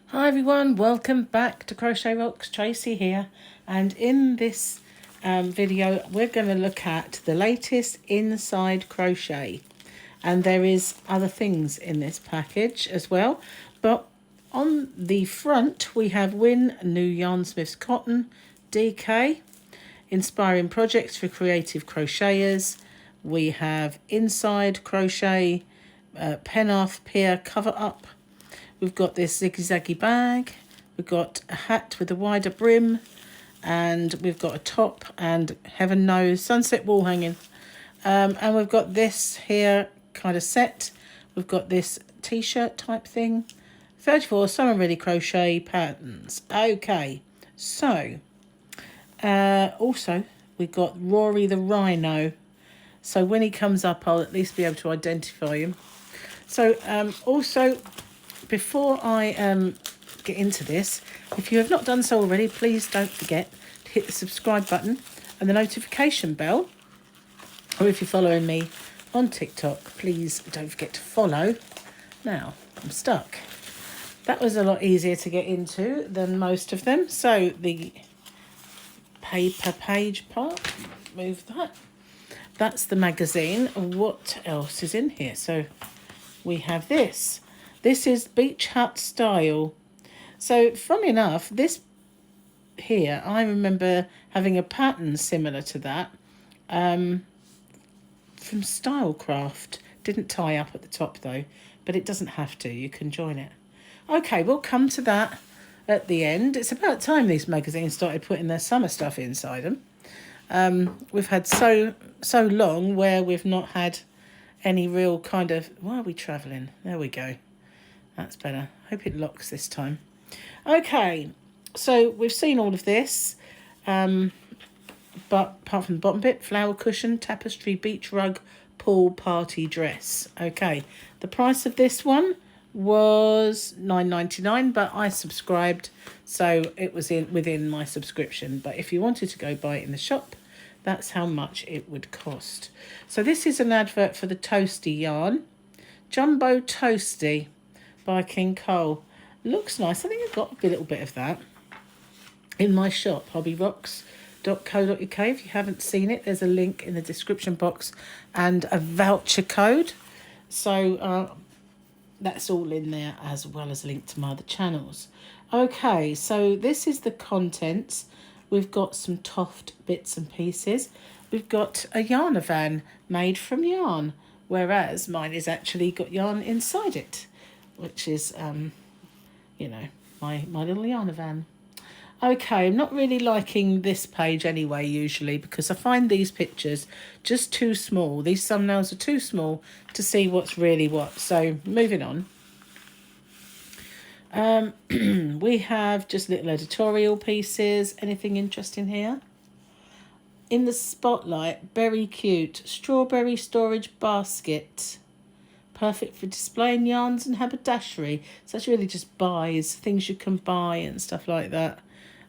Hi everyone, welcome back to Crochet Rocks. Tracy here, and in this video we're going to look at the latest Inside Crochet, and there is other things in this package as well, but on the front we have Win New Yarnsmiths Cotton DK, Inspiring Projects for Creative Crocheters. We have Inside Crochet Penarth Pier Cover Up. We've got this ziggy-zaggy bag, we've got a hat with a wider brim, and we've got a top and heaven knows sunset wall hanging. And we've got this here kind of set. We've got this t-shirt type thing. 34 summer ready crochet patterns. Okay, so also we've got Rory the Rhino. So when he comes up, I'll at least be able to identify him. So also, before I get into this, if you have not done so already, please don't forget to hit the subscribe button and the notification bell. Or if you're following me on TikTok, please don't forget to follow. Now, I'm stuck. That was a lot easier to get into than most of them. So the paper page part, move that. That's the magazine. What else is in here? So we have this. This is Beach Hut Style. So, funny enough, this here, I remember having a pattern similar to that from Stylecraft. Didn't tie up at the top though, but it doesn't have to. You can join it. Okay, we'll come to that at the end. It's about time these magazines started putting their summer stuff inside them. We've had so long where we've not had any real kind of... Why are we travelling? There we go. That's better. Hope it locks this time. Okay, so we've seen all of this, but apart from the bottom bit, flower cushion, tapestry, beach rug, pool party dress. Okay, the price of this one was $9.99, but I subscribed, so it was within my subscription. But if you wanted to go buy it in the shop, that's how much it would cost. So this is an advert for the Toasty yarn. Jumbo Toasty by King Cole. Looks nice. I think I've got a little bit of that in my shop, hobbyrocks.co.uk. If you haven't seen it, there's a link in the description box and a voucher code. So that's all in there, as well as a link to my other channels. Okay, so this is the contents. We've got some Toft bits and pieces. We've got a yarnavan made from yarn, whereas mine is actually got yarn inside it, which is, you know, my little yarnavan. Okay, I'm not really liking this page anyway, usually, because I find these pictures just too small. These thumbnails are too small to see what's really what. So, moving on. We have just little editorial pieces. Anything interesting here? In the spotlight, very cute. Strawberry storage basket. Perfect for displaying yarns and haberdashery. So that's really just buys, things you can buy and stuff like that.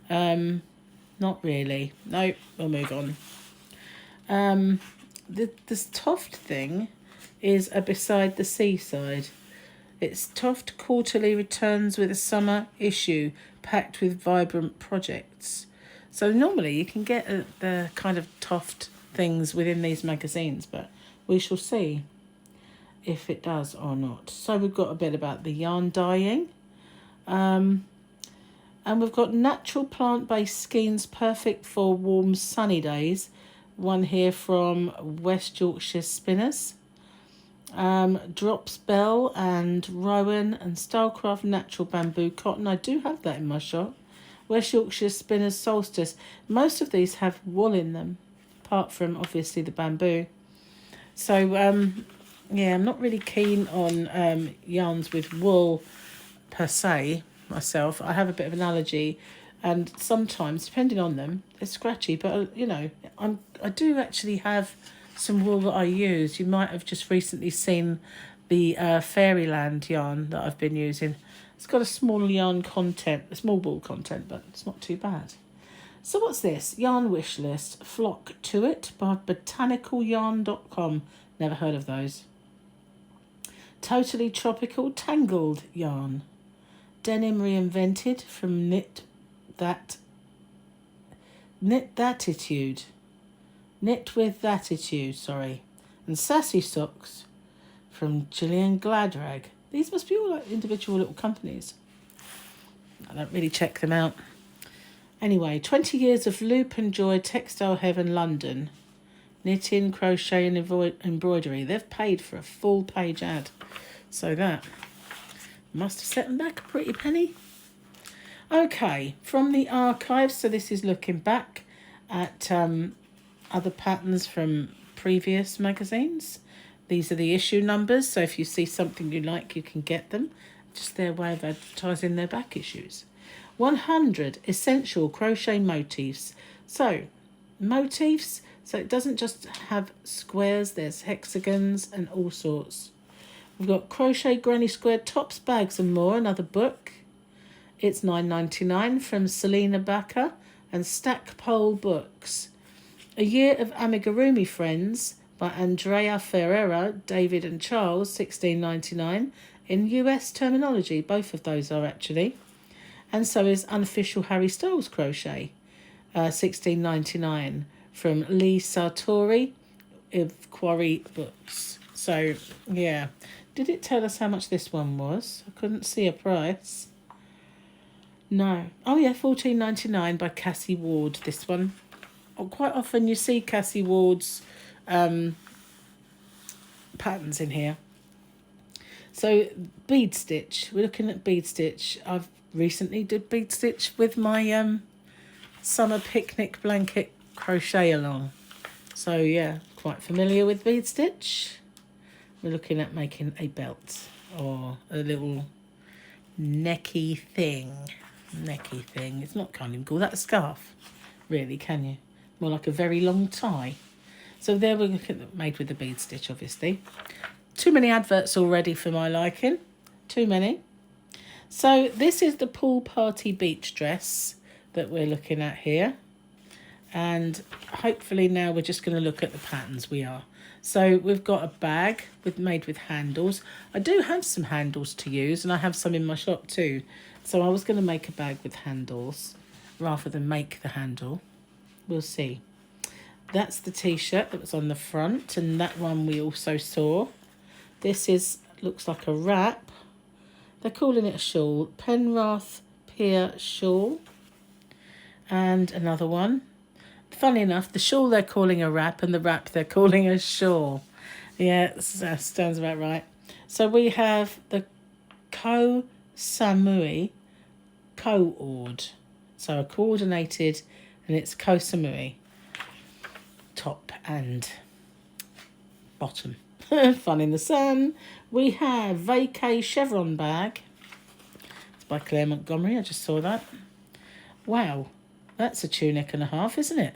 Not really. No, we'll move on. This Toft thing is a Beside the Seaside. It's Toft Quarterly returns with a summer issue packed with vibrant projects. So normally you can get the kind of Toft things within these magazines, but we shall see if it does or not. So we've got a bit about the yarn dyeing. And we've got natural plant-based skeins perfect for warm sunny days. One here from West Yorkshire Spinners. Drops Bell and Rowan and Stylecraft Natural Bamboo Cotton. I do have that in my shop. West Yorkshire Spinners Solstice. Most of these have wool in them, apart from obviously the bamboo. So yeah, I'm not really keen on yarns with wool per se myself. I have a bit of an allergy, and sometimes, depending on them, they're scratchy. But you know, I do actually have some wool that I use. You might have just recently seen the Fairyland yarn that I've been using. It's got a small yarn content, a small wool content, but it's not too bad. So what's this? Yarn wish list. Flock to It by botanicalярn.com. Never heard of those. Totally Tropical Tangled yarn. Denim Reinvented from Knit Thatitude. Knit with Attitude, sorry. And Sassy Socks from Gillian Gladrag. These must be all like individual little companies. I don't really check them out. Anyway, 20 years of Loop and Joy Textile Heaven London. Knitting, crochet and embroidery. They've paid for a full page ad. So that must have set them back a pretty penny. Okay, from the archives. So this is looking back at other patterns from previous magazines. These are the issue numbers. So if you see something you like, you can get them. Just their way of advertising their back issues. 100 essential crochet motifs. So motifs, so it doesn't just have squares, there's hexagons and all sorts. We've got Crochet Granny Square Tops, Bags and More, another book. It's $9.99 from Selena Backer and Stackpole Books. A Year of Amigurumi Friends by Andrea Ferreira, David and Charles, $16.99. In US terminology, both of those are actually. And so is Unofficial Harry Styles Crochet, $16.99 from Lee Sartori of Quarry Books. So, yeah. Did it tell us how much this one was? I couldn't see a price. No. Oh, yeah, $14.99 by Cassie Ward, this one. Oh, quite often you see Cassie Ward's patterns in here. So, bead stitch. We're looking at bead stitch. I've recently did bead stitch with my summer picnic blanket crochet along. So, yeah, quite familiar with bead stitch. We're looking at making a belt or a little necky thing. It's not, can't even call that a scarf, really, can you? More like a very long tie. So there we're looking at made with the bead stitch, obviously. Too many adverts already for my liking. Too many. So this is the pool party beach dress that we're looking at here. And hopefully now we're just going to look at the patterns we are. So we've got a bag made with handles. I do have some handles to use and I have some in my shop too. So I was going to make a bag with handles rather than make the handle. We'll see. That's the t-shirt that was on the front and that one we also saw. This looks like a wrap. They're calling it a shawl. Penrath Pier shawl. And another one. Funny enough, the shawl they're calling a wrap and the wrap they're calling a shawl. Yeah, that sounds about right. So we have the Koh Samui Co-ord. So coordinated, and it's Koh Samui. Top and bottom. Fun in the sun. We have Vacay Chevron bag. It's by Claire Montgomery. I just saw that. Wow, that's a tunic and a half, isn't it?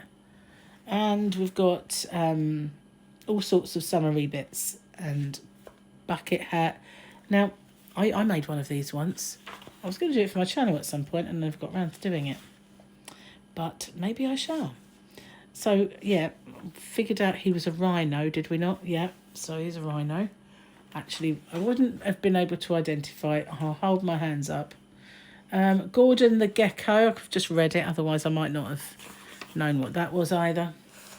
And we've got all sorts of summery bits and bucket hat. Now, I made one of these once. I was going to do it for my channel at some point and I've got round to doing it. But maybe I shall. So, yeah, figured out he was a rhino, did we not? Yeah, so he's a rhino. Actually, I wouldn't have been able to identify it. I'll hold my hands up. Gordon the Gecko. I've just read it, otherwise I might not have known what that was either.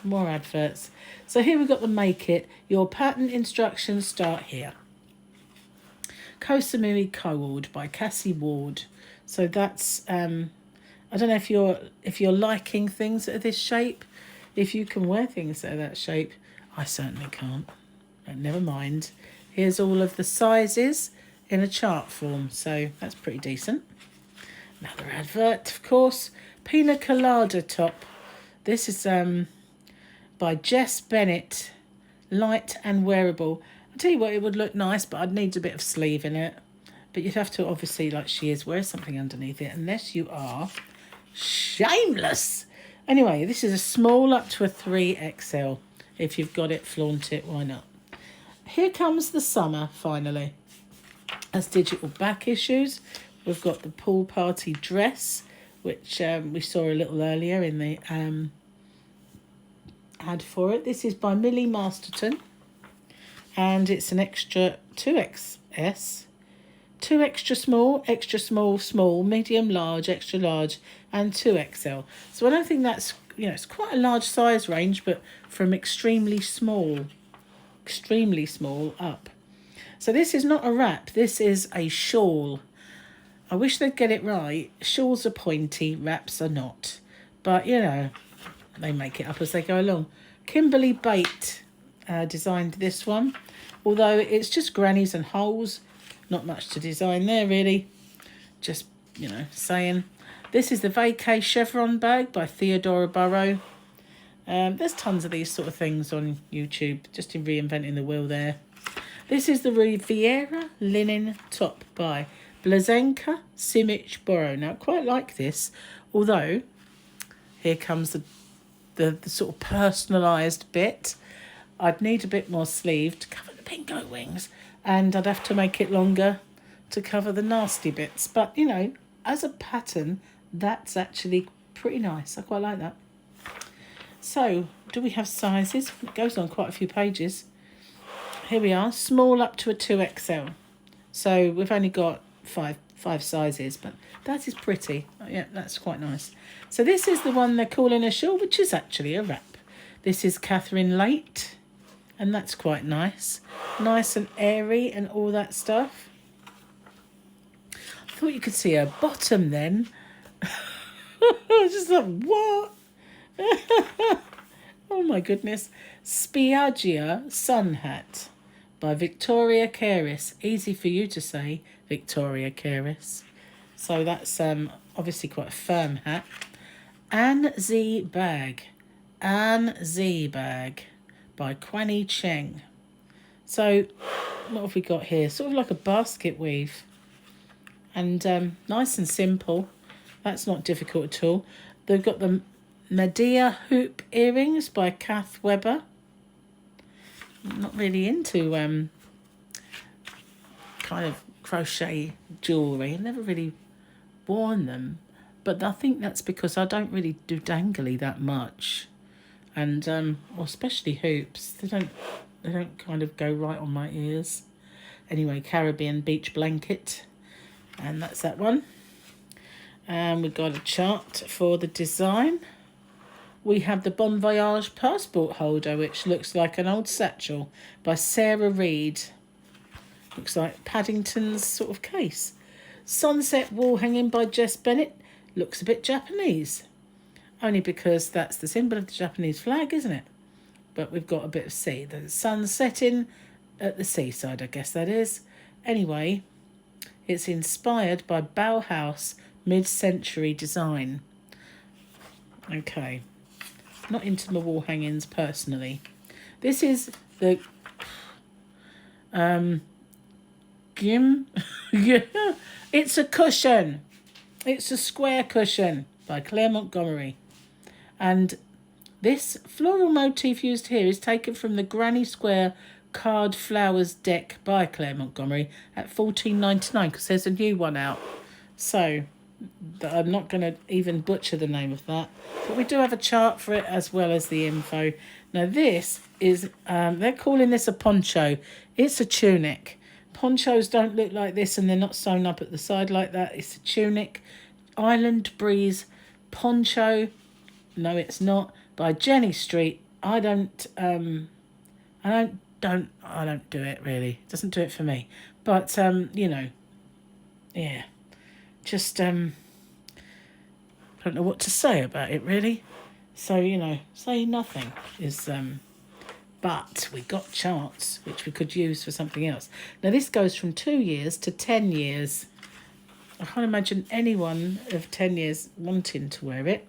More adverts. So here we've got the Make It. Your pattern instructions start here. Koh Samui Co-ord by Cassie Ward. So that's I don't know if you're liking things that are this shape. If you can wear things that are that shape, I certainly can't. But never mind. Here's all of the sizes in a chart form, so that's pretty decent. Another advert, of course. Pina Colada top. This is by Jess Bennett. Light and wearable. I'll tell you what, it would look nice, but I'd need a bit of sleeve in it. But you'd have to, obviously, like she is, wear something underneath it, unless you are shameless. Anyway, this is a small up to a 3XL. If you've got it, flaunt it, why not? Here comes the summer, finally. As digital back issues, we've got the pool party dress, which we saw a little earlier in the ad for it. This is by Millie Masterton, and it's an extra 2XS, 2 extra small, small, medium, large, extra large, and 2XL. So I don't think that's, it's quite a large size range, but from extremely small up. So this is not a wrap, this is a shawl. I wish they'd get it right. Shawls are pointy, wraps are not. But, they make it up as they go along. Kimberly Bate designed this one. Although it's just grannies and holes. Not much to design there, really. Just, saying. This is the Vacay Chevron bag by Theodora Burrow. There's tons of these sort of things on YouTube. Just in reinventing the wheel there. This is the Riviera linen top by Blazenka Simic Borough. Now, I quite like this. Although, here comes the sort of personalised bit. I'd need a bit more sleeve to cover the pinko wings, and I'd have to make it longer to cover the nasty bits. But, as a pattern, that's actually pretty nice. I quite like that. So, do we have sizes? It goes on quite a few pages. Here we are, small up to a 2XL. So, we've only got five sizes, but that is pretty. Yeah, that's quite nice. So, this is the one they're calling a shawl, which is actually a wrap. This is Catherine Late. And that's quite nice. Nice and airy and all that stuff. I thought you could see her bottom then. I was just like, what? Oh my goodness. Spiaggia Sun Hat by Victoria Caris. Easy for you to say, Victoria Caris. So that's obviously quite a firm hat. Anne Z Bag. Anne Z Bag by Quanny Cheng. So what have we got here? Sort of like a basket weave. And nice and simple. That's not difficult at all. They've got the Medea hoop earrings by Kath Weber. I'm not really into kind of crochet jewellery. I've never really worn them. But I think that's because I don't really do dangly that much. And well, especially hoops, they don't kind of go right on my ears. Anyway, Caribbean Beach Blanket, and that's that one. And we've got a chart for the design. We have the Bon Voyage passport holder, which looks like an old satchel by Sarah Reed. Looks like Paddington's sort of case. Sunset wall hanging by Jess Bennett. Looks a bit Japanese. Only because that's the symbol of the Japanese flag, isn't it? But we've got a bit of sea. The sun setting at the seaside, I guess that is. Anyway, it's inspired by Bauhaus mid-century design. Okay. Not into my wall hangings personally. This is the Gim. Yeah. It's a cushion. It's a square cushion by Claire Montgomery. And this floral motif used here is taken from the Granny Square Card Flowers deck by Claire Montgomery at $14.99 because there's a new one out. So I'm not going to even butcher the name of that. But we do have a chart for it as well as the info. Now this is, they're calling this a poncho. It's a tunic. Ponchos don't look like this and they're not sewn up at the side like that. It's a tunic. Island Breeze poncho. No, it's not. By Jenny Street. I don't do it really. It doesn't do it for me. But yeah. Just don't know what to say about it really. So, say nothing is but we got charts which we could use for something else. Now this goes from 2 years to 10 years. I can't imagine anyone of 10 years wanting to wear it.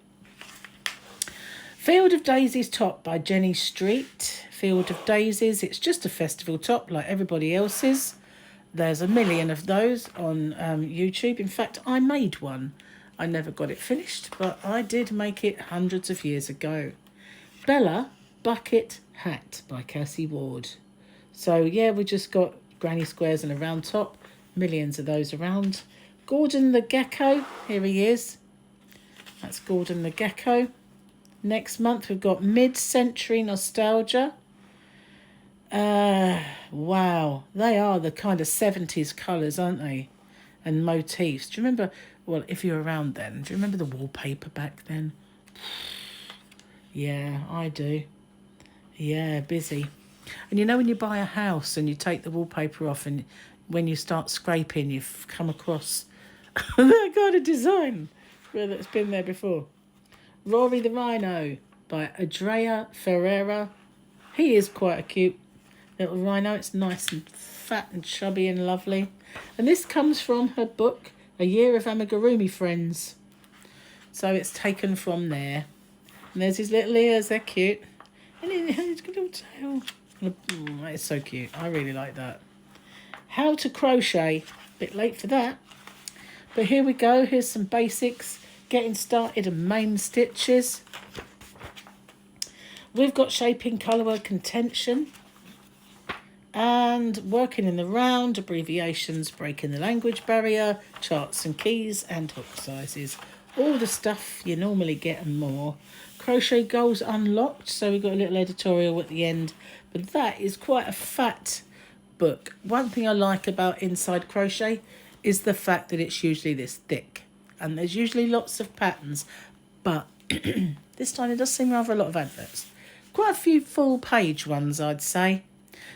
Field of Daisies top by Jenny Street. Field of Daisies. It's just a festival top like everybody else's. There's a million of those on YouTube. In fact, I made one. I never got it finished, but I did make it hundreds of years ago. Bella Bucket Hat by Cassie Ward. So, yeah, we just got granny squares and a round top. Millions of those around. Gordon the Gecko. Here he is. That's Gordon the Gecko. Next month, we've got Mid-Century Nostalgia. Wow. They are the kind of 70s colours, aren't they? and motifs. Do you remember, well, if you're around then, do you remember the wallpaper back then? Yeah, I do. Yeah, busy. And you know when you buy a house and you take the wallpaper off, and when you start scraping, you've come across that kind of design that's been there before. Rory the Rhino by Andrea Ferreira. He is quite a cute little rhino. It's nice and fat and chubby and lovely. And this comes from her book, A Year of Amigurumi Friends. So it's taken from there. And there's his little ears, they're cute. And he's got a little tail. Oh, that is so cute. I really like that. How to crochet. Bit late for that. But here we go. Here's some basics. Getting started and main stitches. We've got shaping, colourwork and tension. And working in the round, abbreviations, breaking the language barrier, charts and keys and hook sizes. All the stuff you normally get and more. Crochet goals unlocked. So we've got a little editorial at the end. But that is quite a fat book. One thing I like about Inside Crochet is the fact that it's usually this thick. And there's usually lots of patterns. But this time it does seem rather a lot of adverts. Quite a few full page ones, I'd say.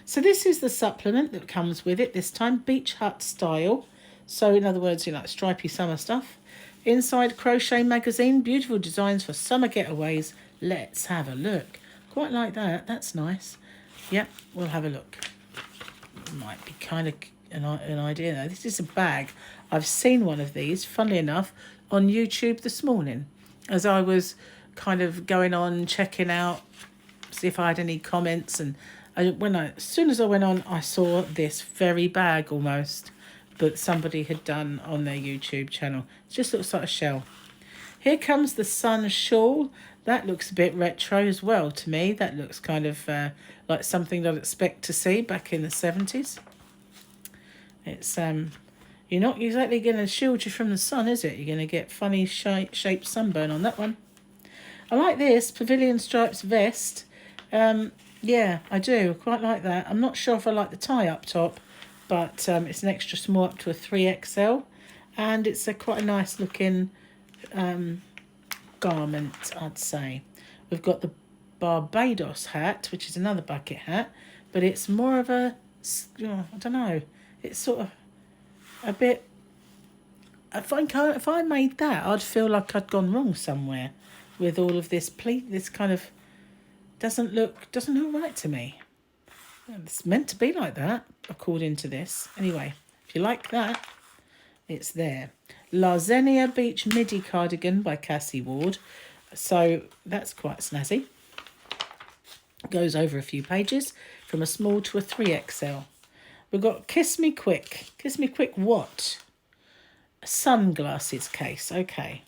So this is the supplement that comes with it this time. Beach hut style. So in other words, you know, like stripy summer stuff. Inside Crochet magazine. Beautiful designs for summer getaways. Let's have a look. Quite like that. That's nice. Yep, we'll have a look. Might be kind of an idea though. This is a bag. I've seen one of these, funnily enough, on YouTube this morning. As I was kind of going on, checking out, see if I had any comments. And as soon as I went on, I saw this very bag almost that somebody had done on their YouTube channel. It just looks like a shell. Here comes the sun shawl. That looks a bit retro as well to me. That looks kind of like something I'd expect to see back in the 70s. It's you're not exactly going to shield you from the sun, is it? You're going to get funny shaped sunburn on that one. I like this pavilion stripes vest. Yeah, I do. Quite like that. I'm not sure if I like the tie up top, but it's an extra small up to a 3XL. And it's quite a nice looking garment, I'd say. We've got the Barbados hat, which is another bucket hat, but it's more of a, I don't know, it's sort of a bit, if I made that, I'd feel like I'd gone wrong somewhere with all of this pleat. This kind of doesn't look right to me. It's meant to be like that, according to this. Anyway, if you like that, it's there. La Xenia Beach Midi Cardigan by Cassie Ward. So that's quite snazzy. Goes over a few pages from a small to a 3XL. We've got Kiss Me Quick. Kiss Me Quick what? A sunglasses case. Okay.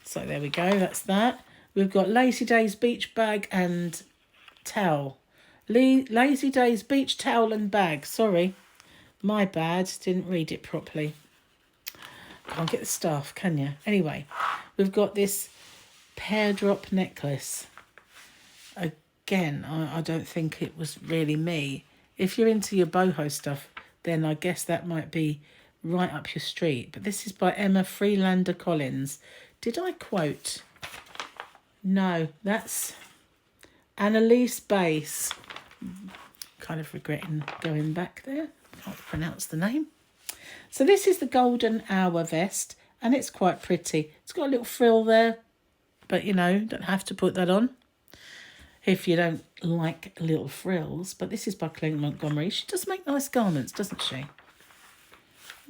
So there we go. That's that. We've got Lazy Days Beach Bag and Towel. Lazy Days Beach Towel and Bag. Sorry. My bad. Didn't read it properly. Can't get the staff, can you? Anyway, we've got this pear drop necklace. Again, I don't think it was really me. If you're into your boho stuff, then I guess that might be right up your street. But this is by Emma Freelander Collins. Did I quote? No, that's Annalise Bass. Kind of regretting going back there. Can't pronounce the name. So this is the Golden Hour vest, and it's quite pretty. It's got a little frill there, but you know, don't have to put that on if you don't like little frills. But this is by Clem Montgomery. She does make nice garments, doesn't she?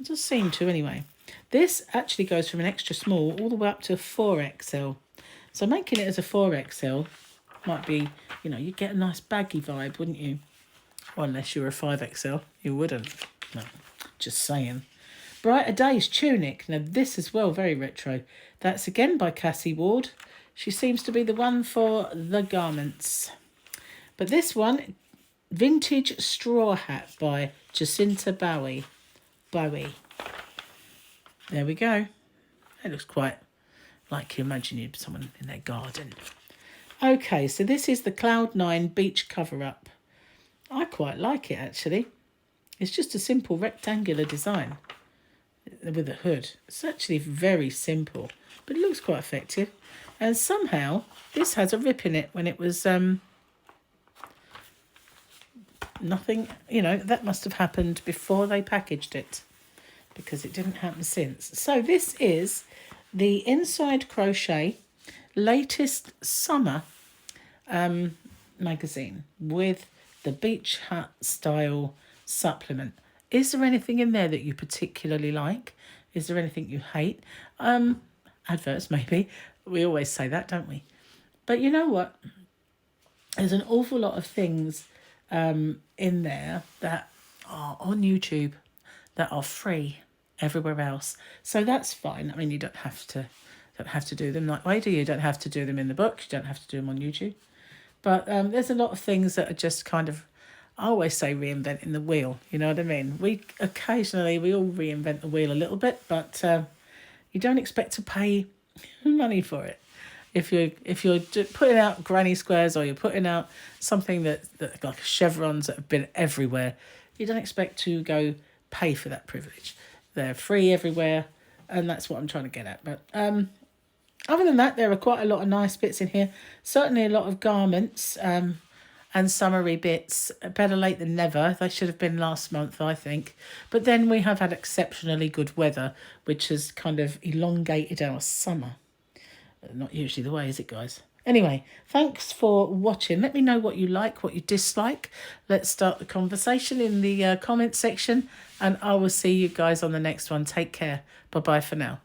It does seem to, anyway. This actually goes from an extra small all the way up to a 4XL. So making it as a 4XL might be, you know, you get a nice baggy vibe, wouldn't you? Well, unless you were a 5XL, you wouldn't. No, just saying. Brighter Days tunic. Now this as well, very retro. That's again by Cassie Ward. She seems to be the one for the garments. But this one, Vintage Straw Hat by Jacinta Bowie. There we go. It looks quite like you imagine you'd someone in their garden. Okay, so this is the Cloud9 Beach Cover-Up. I quite like it, actually. It's just a simple rectangular design. with a hood. It's actually very simple, but it looks quite effective. And somehow this has a rip in it when it was nothing, you know, that must have happened before they packaged it, because it didn't happen since. So this is the Inside Crochet latest summer magazine with the beach hut style supplement. Is there anything in there that you particularly like? Is there anything you hate? Adverts, maybe. We always say that, don't we? But you know what? There's an awful lot of things in there that are on YouTube that are free everywhere else. So that's fine. I mean, you don't have to do them that way, do you? You don't have to do them in the book. You don't have to do them on YouTube. But there's a lot of things that are just kind of, I always say reinventing the wheel. You know what I mean? We all reinvent the wheel a little bit, but you don't expect to pay money for it. If you're putting out granny squares, or you're putting out something that like chevrons that have been everywhere, you don't expect to go pay for that privilege. They're free everywhere, and that's what I'm trying to get at. But other than that, there are quite a lot of nice bits in here. Certainly a lot of garments and summery bits. Better late than never. They should have been last month, I think. But then we have had exceptionally good weather, which has kind of elongated our summer. Not usually the way, is it, guys? Anyway, thanks for watching. Let me know what you like, what you dislike. Let's start the conversation in the comment section, and I will see you guys on the next one. Take care. Bye-bye for now.